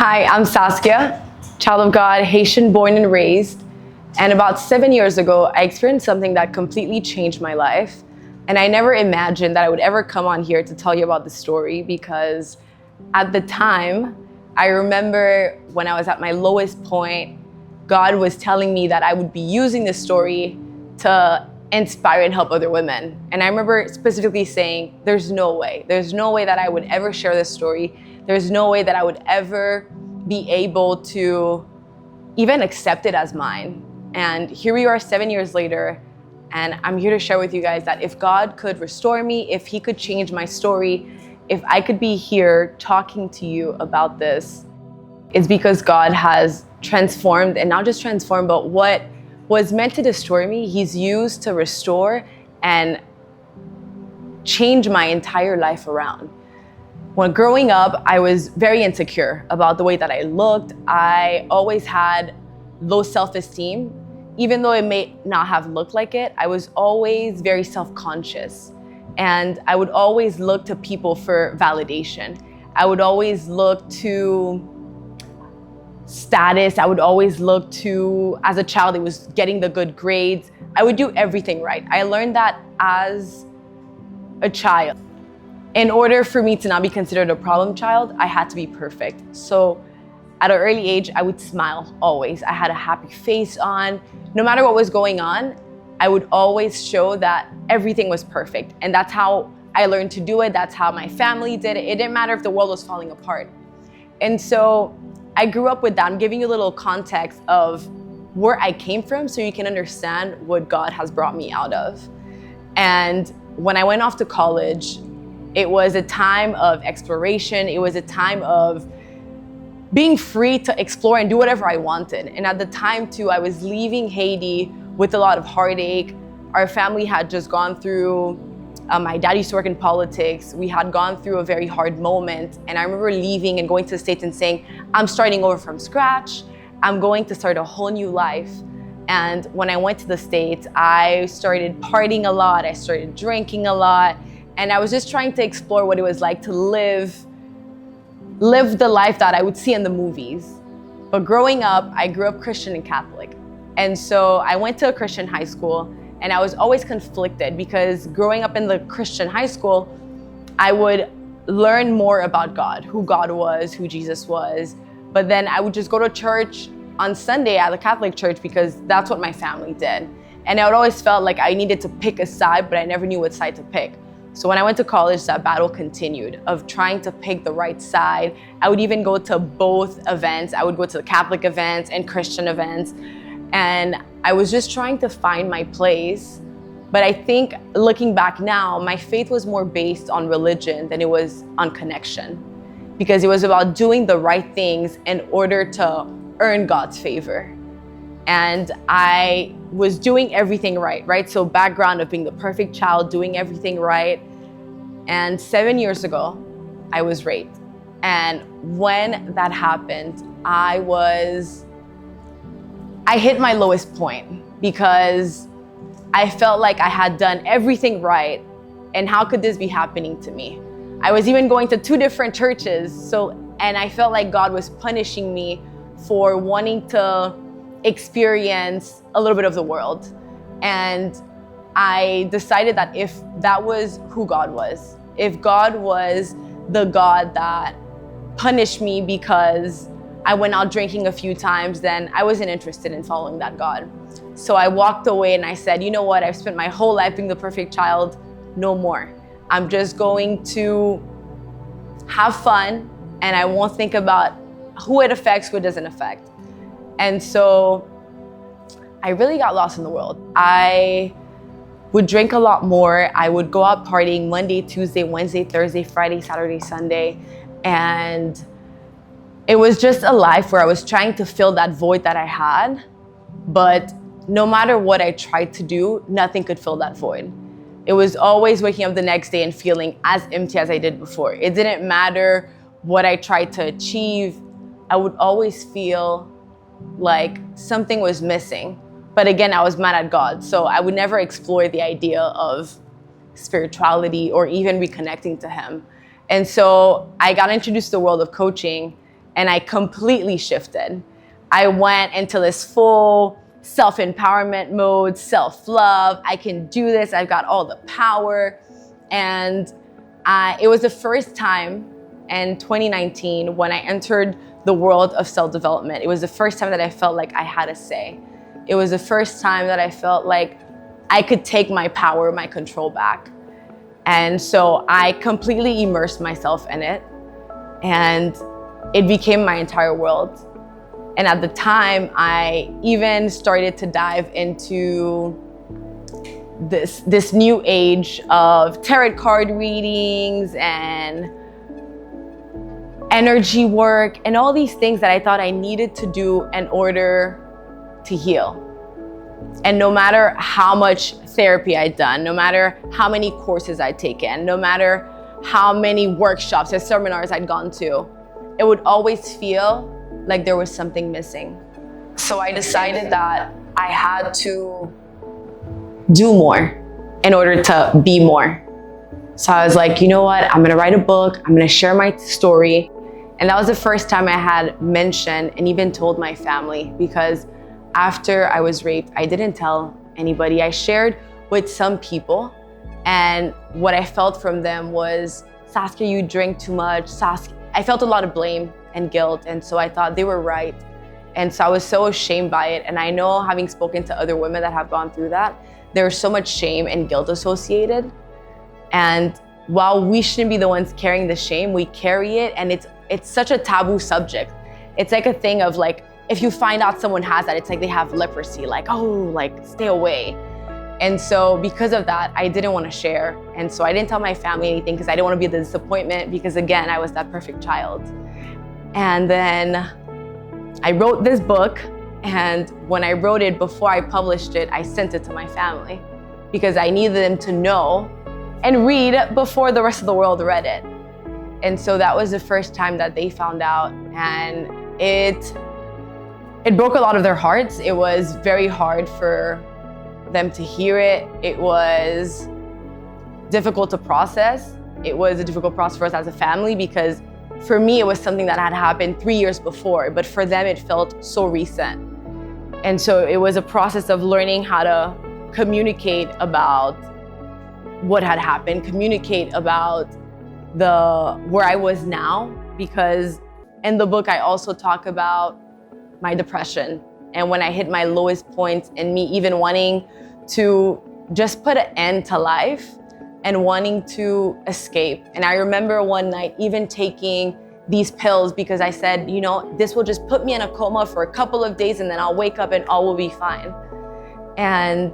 Hi, I'm Saskia, child of God, Haitian born and raised. And about 7 years ago, I experienced something that completely changed my life. And I never imagined that I would ever come on here to tell you about the story, because at the time, I remember when I was at my lowest point, God was telling me that I would be using this story to inspire and help other women. And I remember specifically saying, there's no way that I would ever share this story. There's no way that I would ever be able to even accept it as mine. And here we are 7 years later, and I'm here to share with you guys that if God could restore me, if He could change my story, if I could be here talking to you about this, it's because God has transformed, and not just transformed, but what was meant to destroy me, He's used to restore and change my entire life around. When growing up, I was very insecure about the way that I looked. I always had low self-esteem. Even though it may not have looked like it, I was always very self-conscious. And I would always look to people for validation. I would always look to status. I would always look to, as a child, it was getting the good grades. I would do everything right. I learned that as a child. In order for me to not be considered a problem child, I had to be perfect. So at an early age, I would smile always. I had a happy face on. No matter what was going on, I would always show that everything was perfect. And that's how I learned to do it. That's how my family did it. It didn't matter if the world was falling apart. And so I grew up with that. I'm giving you a little context of where I came from so you can understand what God has brought me out of. And when I went off to college, it was a time of exploration. It was a time of being free to explore and do whatever I wanted. And at the time too, I was leaving Haiti with a lot of heartache. Our family had just gone through, my dad used to work in politics. We had gone through a very hard moment. And I remember leaving and going to the States and saying, I'm starting over from scratch. I'm going to start a whole new life. And when I went to the States, I started partying a lot. I started drinking a lot. And I was just trying to explore what it was like to live the life that I would see in the movies. But growing up, I grew up Christian and Catholic. And so I went to a Christian high school, and I was always conflicted because growing up in the Christian high school, I would learn more about God, who God was, who Jesus was. But then I would just go to church on Sunday at the Catholic church because that's what my family did. And I would always felt like I needed to pick a side, but I never knew what side to pick. So when I went to college, that battle continued of trying to pick the right side. I would even go to both events. I would go to the Catholic events and Christian events. And I was just trying to find my place. But I think looking back now, my faith was more based on religion than it was on connection, because it was about doing the right things in order to earn God's favor. And I was doing everything right? So background of being the perfect child, doing everything right. And 7 years ago, I was raped. And when that happened, I hit my lowest point because I felt like I had done everything right. And how could this be happening to me? I was even going to 2 different churches. And I felt like God was punishing me for wanting to experience a little bit of the world. And I decided that if that was who God was, if God was the God that punished me because I went out drinking a few times, then I wasn't interested in following that God. So I walked away and I said, you know what? I've spent my whole life being the perfect child. No more. I'm just going to have fun, and I won't think about who it affects, who it doesn't affect. And so I really got lost in the world. I would drink a lot more. I would go out partying Monday, Tuesday, Wednesday, Thursday, Friday, Saturday, Sunday. And it was just a life where I was trying to fill that void that I had. But no matter what I tried to do, nothing could fill that void. It was always waking up the next day and feeling as empty as I did before. It didn't matter what I tried to achieve. I would always feel like something was missing. But again, I was mad at God. So I would never explore the idea of spirituality or even reconnecting to Him. And so I got introduced to the world of coaching, and I completely shifted. I went into this full self-empowerment mode, self-love. I can do this. I've got all the power. And it was the first time in 2019 when I entered the world of self-development. It was the first time that I felt like I had a say. It was the first time that I felt like I could take my power, my control back. And so I completely immersed myself in it, and it became my entire world. And at the time, I even started to dive into this new age of tarot card readings and energy work and all these things that I thought I needed to do in order to heal. And no matter how much therapy I'd done, no matter how many courses I'd taken, no matter how many workshops or seminars I'd gone to, it would always feel like there was something missing. So I decided that I had to do more in order to be more. So I was like, you know what? I'm gonna write a book. I'm gonna share my story. And that was the first time I had mentioned and even told my family, because after I was raped, I didn't tell anybody. I shared with some people, and what I felt from them was, Saskia, you drink too much. Saskia, I felt a lot of blame and guilt, and so I thought they were right. And so I was so ashamed by it. And I know, having spoken to other women that have gone through that, there's so much shame and guilt associated. And while we shouldn't be the ones carrying the shame, we carry it, and it's such a taboo subject. It's like a thing of like, if you find out someone has that, it's like they have leprosy, like, oh, like stay away. And so because of that, I didn't want to share. And so I didn't tell my family anything because I didn't want to be the disappointment, because again, I was that perfect child. And then I wrote this book, and when I wrote it, before I published it, I sent it to my family because I needed them to know and read before the rest of the world read it. And so that was the first time that they found out, and it broke a lot of their hearts. It was very hard for them to hear it. It was difficult to process. It was a difficult process for us as a family, because for me, it was something that had happened 3 years before, but for them, it felt so recent. And so it was a process of learning how to communicate about what had happened, communicate about where I was now, because in the book, I also talk about my depression and when I hit my lowest point, and me even wanting to just put an end to life and wanting to escape. And I remember one night even taking these pills because I said, you know, this will just put me in a coma for a couple of days and then I'll wake up and all will be fine. And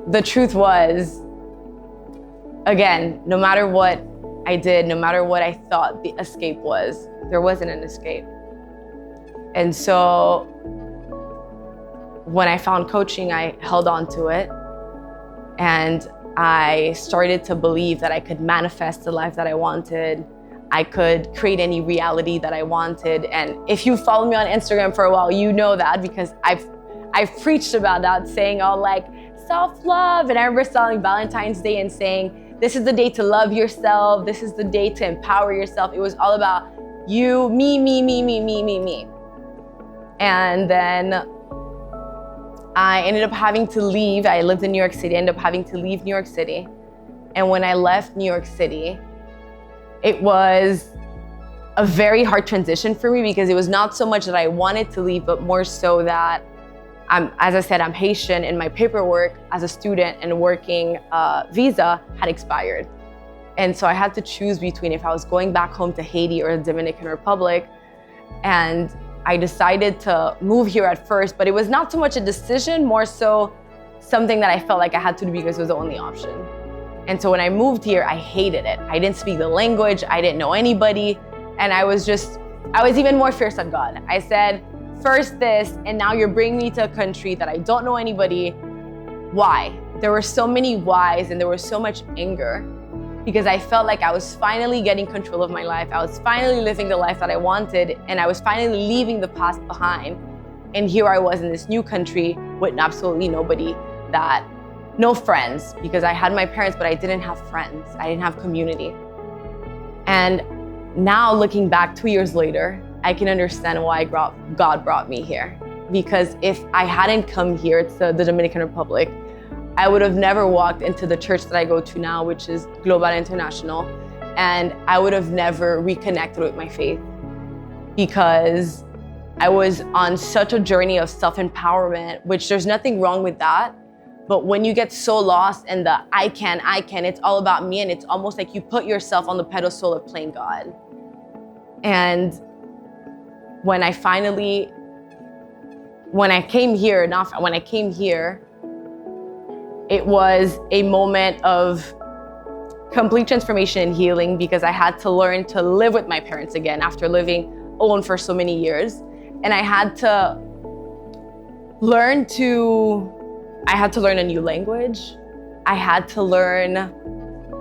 the truth was, again, no matter what I did, no matter what I thought the escape was, there wasn't an escape. And so when I found coaching, I held on to it, and I started to believe that I could manifest the life that I wanted. I could create any reality that I wanted. And if you follow me on Instagram for a while, you know that, because I've preached about that, saying all like self-love. And I remember selling Valentine's Day and saying, this is the day to love yourself. This is the day to empower yourself. It was all about you, me, me, me, me, me, me, me. And then I ended up having to leave. I lived in New York City. I ended up having to leave New York City. And when I left New York City, it was a very hard transition for me, because it was not so much that I wanted to leave, but more so that as I said, I'm Haitian, and my paperwork as a student and working visa had expired. And so I had to choose between if I was going back home to Haiti or the Dominican Republic. And I decided to move here at first, but it was not so much a decision, more so something that I felt like I had to do because it was the only option. And so when I moved here, I hated it. I didn't speak the language, I didn't know anybody, and I was even more fierce on God. I said, first this, and now you're bringing me to a country that I don't know anybody. Why? There were so many whys, and there was so much anger, because I felt like I was finally getting control of my life. I was finally living the life that I wanted, and I was finally leaving the past behind. And here I was in this new country with absolutely nobody, no friends, because I had my parents, but I didn't have friends. I didn't have community. And now looking back 2 years later, I can understand why God brought me here. Because if I hadn't come here to the Dominican Republic, I would have never walked into the church that I go to now, which is Global International, and I would have never reconnected with my faith, because I was on such a journey of self-empowerment, which there's nothing wrong with that. But when you get so lost in the I can, it's all about me, and it's almost like you put yourself on the pedestal of playing God. And when I came here, it was a moment of complete transformation and healing, because I had to learn to live with my parents again after living alone for so many years. And I had to learn a new language. I had to learn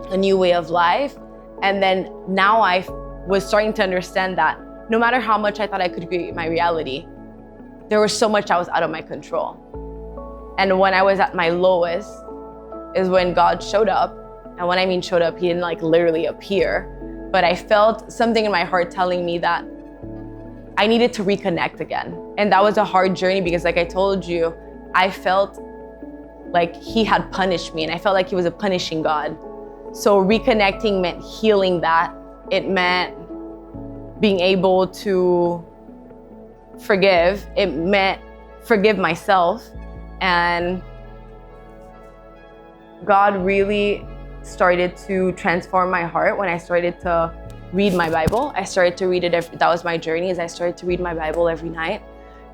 a new way of life. And then now I was starting to understand that no matter how much I thought I could create my reality, there was so much that was out of my control. And when I was at my lowest is when God showed up. And when I mean showed up, he didn't like literally appear, but I felt something in my heart telling me that I needed to reconnect again. And that was a hard journey, because like I told you, I felt like he had punished me, and I felt like he was a punishing God. So reconnecting meant healing that. It meant being able to forgive. It meant forgive myself. And God really started to transform my heart when I started to read my Bible. I started to read it, that was my journey, is I started to read my Bible every night.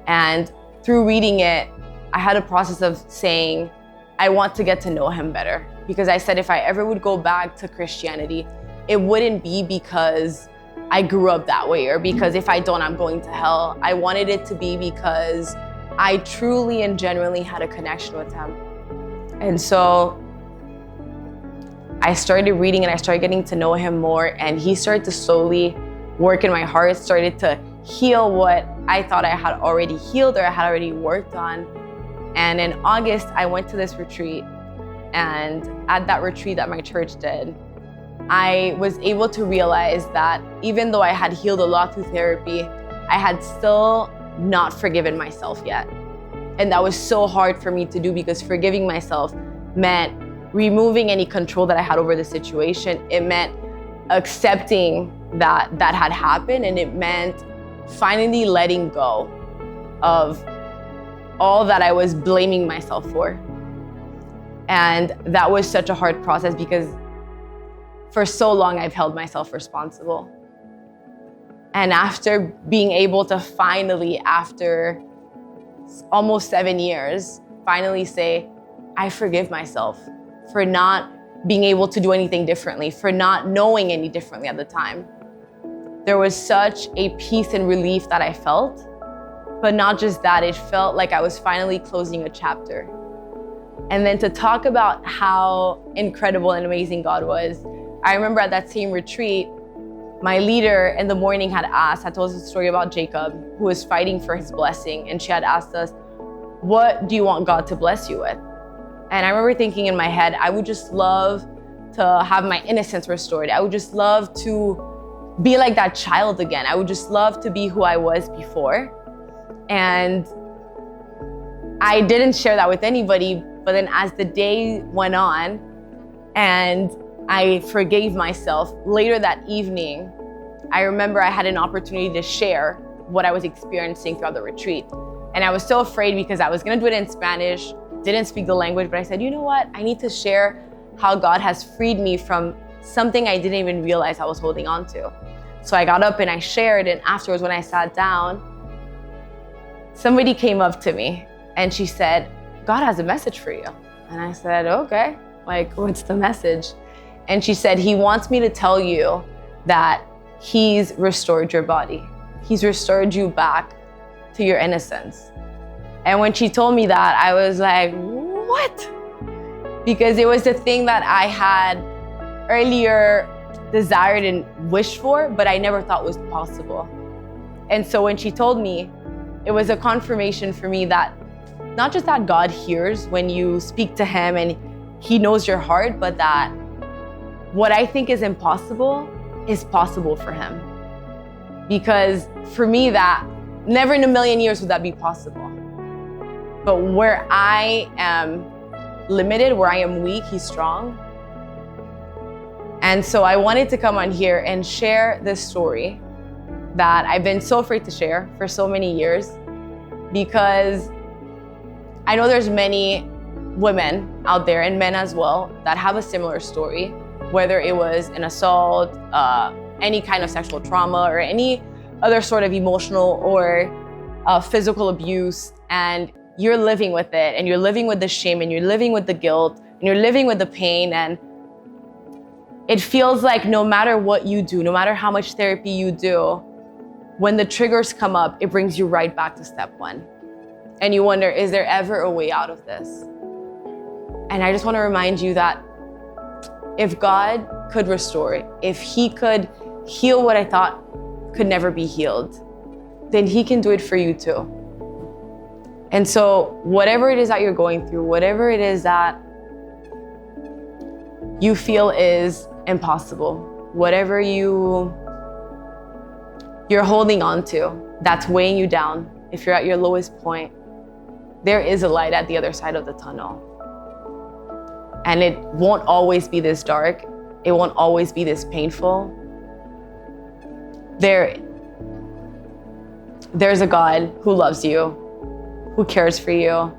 And through reading it, I had a process of saying, I want to get to know him better. Because I said if I ever would go back to Christianity, it wouldn't be because I grew up that way, or because if I don't, I'm going to hell. I wanted it to be because I truly and genuinely had a connection with him. And so I started reading and I started getting to know him more, and he started to slowly work in my heart, started to heal what I thought I had already healed or I had already worked on. And in August, I went to this retreat, and at that retreat that my church did, I was able to realize that even though I had healed a lot through therapy, I had still not forgiven myself yet. And that was so hard for me to do, because forgiving myself meant removing any control that I had over the situation. It meant accepting that that had happened, and it meant finally letting go of all that I was blaming myself for. And that was such a hard process, because for so long I've held myself responsible. And after being able to finally, after almost 7 years, finally say, I forgive myself for not being able to do anything differently, for not knowing any differently at the time. There was such a peace and relief that I felt, but not just that, it felt like I was finally closing a chapter. And then to talk about how incredible and amazing God was, I remember at that same retreat, my leader in the morning had told us a story about Jacob, who was fighting for his blessing. And she had asked us, what do you want God to bless you with? And I remember thinking in my head, I would just love to have my innocence restored. I would just love to be like that child again. I would just love to be who I was before. And I didn't share that with anybody, but then as the day went on and I forgave myself, later that evening, I remember I had an opportunity to share what I was experiencing throughout the retreat. And I was so afraid because I was gonna do it in Spanish, didn't speak the language, but I said, you know what? I need to share how God has freed me from something I didn't even realize I was holding on to. So I got up and I shared, and afterwards when I sat down, somebody came up to me and she said, God has a message for you. And I said, okay, like, what's the message? And she said, he wants me to tell you that he's restored your body. He's restored you back to your innocence. And when she told me that, I was like, what? Because it was the thing that I had earlier desired and wished for, but I never thought was possible. And so when she told me, it was a confirmation for me that not just that God hears when you speak to him and he knows your heart, but that what I think is impossible is possible for him. Because for me, that never in a million years would that be possible. But where I am limited, where I am weak, he's strong. And so I wanted to come on here and share this story that I've been so afraid to share for so many years, because I know there's many women out there, and men as well, that have a similar story, whether it was an assault, any kind of sexual trauma, or any other sort of emotional or physical abuse, and you're living with it, and you're living with the shame, and you're living with the guilt, and you're living with the pain, and it feels like no matter what you do, no matter how much therapy you do, when the triggers come up, it brings you right back to step one. And you wonder, is there ever a way out of this? And I just want to remind you that if God could restore it, if he could heal what I thought could never be healed, then he can do it for you too. And so whatever it is that you're going through, whatever it is that you feel is impossible, whatever you're holding on to that's weighing you down, if you're at your lowest point, there is a light at the other side of the tunnel. And it won't always be this dark. It won't always be this painful. There's a God who loves you, who cares for you.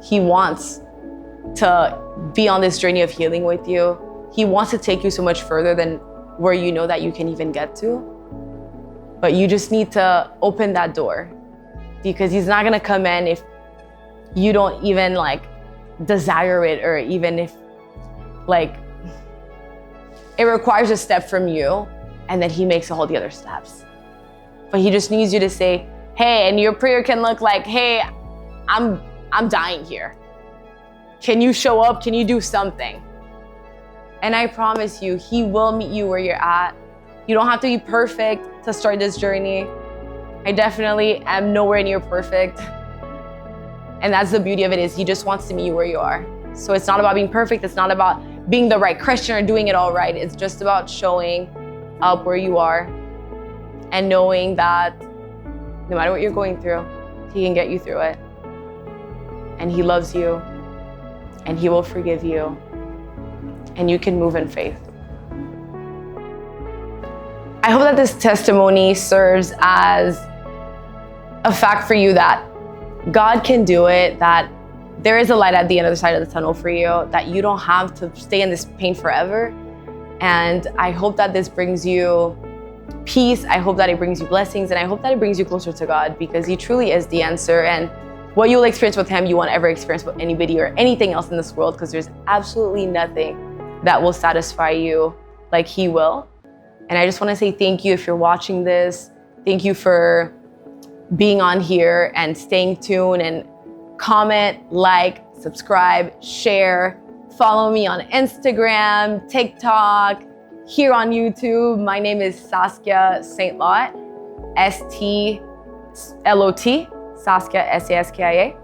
He wants to be on this journey of healing with you. He wants to take you so much further than where you know that you can even get to. But you just need to open that door, because he's not gonna come in if you don't even desire it, or even if it requires a step from you, and then he makes all the other steps. But he just needs you to say, hey, and your prayer can look like, hey, I'm dying here. Can you show up? Can you do something? And I promise you, he will meet you where you're at. You don't have to be perfect to start this journey. I definitely am nowhere near perfect. And that's the beauty of it, is he just wants to meet you where you are. So it's not about being perfect. It's not about being the right Christian or doing it all right. It's just about showing up where you are and knowing that no matter what you're going through, he can get you through it. And he loves you, and he will forgive you, and you can move in faith. I hope that this testimony serves as a fact for you that God can do it, that there is a light at the other side of the tunnel for you, that you don't have to stay in this pain forever. And I hope that this brings you peace. I hope that it brings you blessings, and I hope that it brings you closer to God, because he truly is the answer. And what you'll experience with him, you won't ever experience with anybody or anything else in this world, because there's absolutely nothing that will satisfy you like he will. And I just want to say thank you if you're watching this. Thank you for being on here and staying tuned, and comment, like, subscribe, share, follow me on Instagram, TikTok, here on YouTube. My name is Saskia St. Lot, STLOT, Saskia, SASKIA.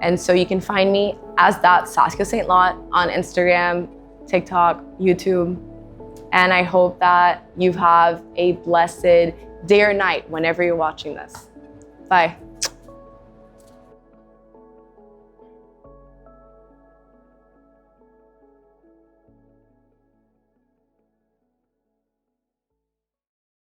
And so you can find me as that, Saskia St. Lot, on Instagram, TikTok, YouTube. And I hope that you have a blessed day or night whenever you're watching this. Bye.